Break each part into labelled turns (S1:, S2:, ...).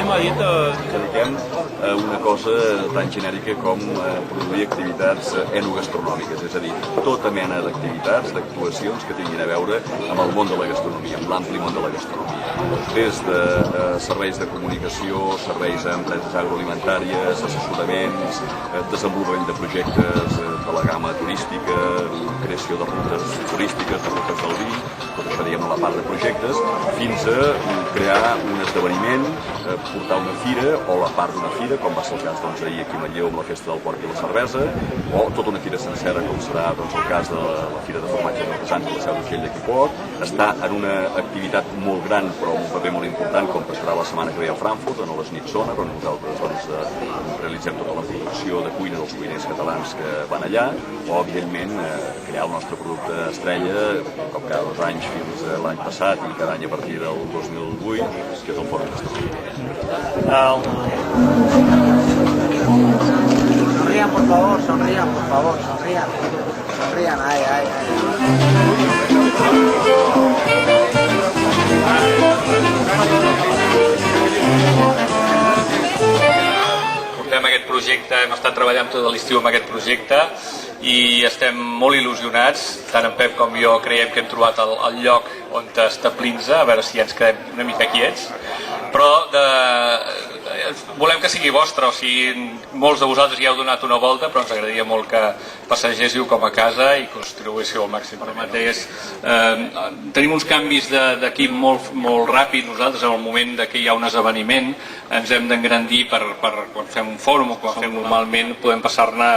S1: M'ha dit que dediquem una cosa tan genèrica com produir activitats enogastronòmiques, és a dir, tota mena d'activitats, d'actuacions que tinguin a veure amb el món de la gastronomia, amb l'ampli món de la gastronomia. Des de serveis de comunicació, serveis a empreses agroalimentàries, assessoraments, desenvolupament de projectes de la gamma turística, creació de rutes turístiques, de rutes del vi, tot això diguem a la part de projectes, fins a crear un esdeveniment, portar una fira o la part d'una fira, com va ser el cas ahir aquí a Manlleu amb la Festa del Porc i la Cervesa, o tota una fira sencera, com serà el cas de la Fira de Formatges Artesans de la Seu d'Urgell d'aquí poc. Està en una activitat molt gran, però amb un paper molt important, com passarà la setmana que ve a Frankfurt, a l'Snipzona, on nosaltres realitzem tota la producció de cuina dels cuiners catalans que van allà, o, evidentment, crear el nostre producte estrella, com cada 2 anys fins l'any passat i cada any a partir del 2008, que és el Fòrum Gastronòmic.
S2: Sonrían, por favor, sonrían, por favor, sonrían. Sonrían, ay, ay, ay.
S3: Portem aquest projecte, hem estat treballant tot l'estiu amb aquest projecte i estem molt il·lusionats, tant en Pep com jo creiem que hem trobat el lloc on establir-nos, a veure si ens quedem una mica quiets, però volem que sigui vostre, o sigui, molts de vosaltres ja heu donat una volta, però ens agradaria molt que passegéssiu com a casa i contribuïssiu al màxim. Per mateix, tenim uns canvis d'equip molt ràpid. Nosaltres, en el moment que hi ha un esdeveniment, ens hem d'engrandir per quan fem un fòrum o quan fem normalment, podem passar-ne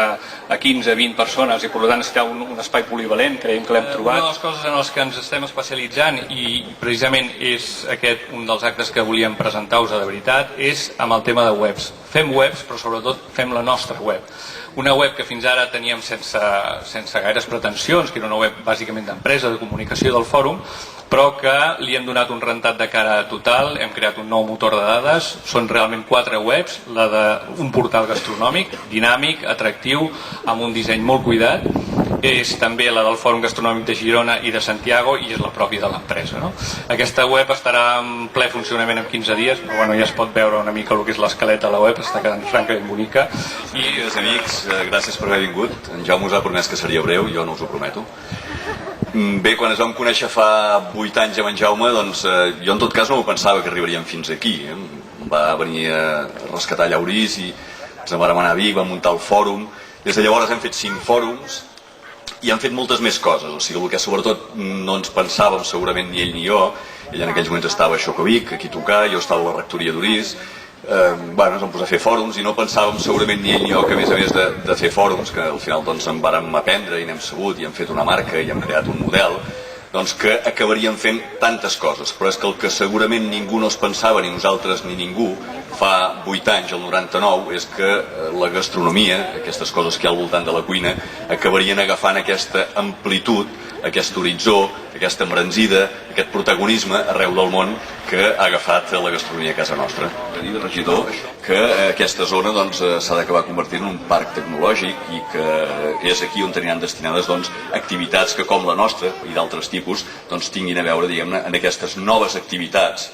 S3: a 15-20 persones i per tant necessitar un espai polivalent, creiem que l'hem trobat. Una de les coses en les que ens estem especialitzant, i precisament és aquest un dels actes que volíem presentar-vos de veritat, és amb el tema de webs. Fem webs, però sobretot fem la nostra web. Una web que fins ara teníem sense gaires pretensions, que era una web bàsicament d'empresa, de comunicació del fòrum, però que li hem donat un rentat de cara total, hem creat un nou motor de dades, són realment 4 webs, la d'un portal gastronòmic, dinàmic, atractiu, amb un disseny molt cuidat, és també la del Fòrum Gastronòmic de Girona i de Santiago i és la pròpia de l'empresa. Aquesta web estarà en ple funcionament en 15 dies, però ja es pot veure una mica el que és l'esquelet de la web, està quedant francament bonica.
S1: Amigues, amics, gràcies per haver vingut. En Jaume us ha promès que seria breu, jo no us ho prometo. Bé, quan ens vam conèixer fa 8 anys amb en Jaume, doncs jo en tot cas no m'ho pensava que arribaríem fins aquí. Va venir a rescatar Llaurís i ens en vam anar a Vic, vam muntar el fòrum. Des de llavors hem fet 5 fòrums i han fet moltes més coses, o sigui, el que sobretot no ens pensàvem segurament ni ell ni jo. Ell en aquells moments estava a Xocavic, aquí a tocar, jo estava a la rectoria d'Orís. Ens vam posar a fer fòrums i no pensàvem segurament ni ell ni jo que a més de fer fòrums, que al final doncs en vàrem aprendre i n'hem sabut i hem fet una marca i hem creat un model, doncs que acabaríem fent tantes coses. Però és que el que segurament ningú no es pensava, ni nosaltres ni ningú, fa 8 anys, el 99, és que la gastronomia, aquestes coses que hi ha al voltant de la cuina, acabarien agafant aquesta amplitud, aquest horitzó, aquesta embranzida, aquest protagonisme arreu del món que ha agafat la gastronomia a casa nostra. Dir de regidor que aquesta zona s'ha d'acabar convertint en un parc tecnològic i que és aquí on tenen destinades activitats que com la nostra i d'altres tipus tinguin a veure, diguem-ne, en aquestes noves activitats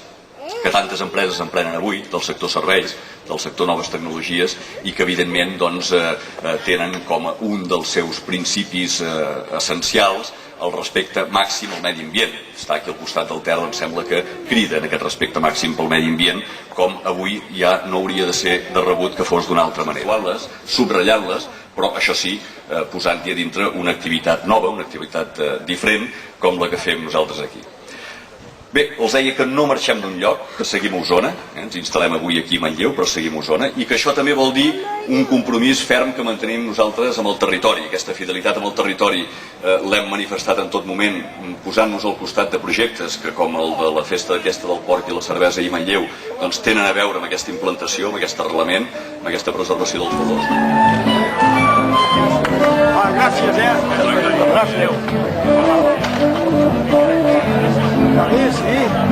S1: que tantes empreses emprenen avui, del sector serveis, del sector noves tecnologies, i que evidentment tenen com un dels seus principis essencials el respecte màxim al medi ambient. Està aquí al costat del Ter, sembla que crida en aquest respecte màxim pel medi ambient, com avui ja no hauria de ser de rebut que fos d'una altra manera. Subratllant-les, però això sí, posant-hi a dintre una activitat nova, una activitat diferent, com la que fem nosaltres aquí. Bé, els deia que no marxem d'un lloc, que seguim a Osona, ens instal·lem avui aquí a Manlleu, però seguim a Osona, i que això també vol dir un compromís ferm que mantenim nosaltres amb el territori. Aquesta fidelitat amb el territori l'hem manifestat en tot moment, posant-nos al costat de projectes que, com el de la festa aquesta del porc i la cervesa i Manlleu, doncs tenen a veure amb aquesta implantació, amb aquest arrelament, amb aquesta preservació dels valors.
S2: Gràcies, Gràcies. Sí.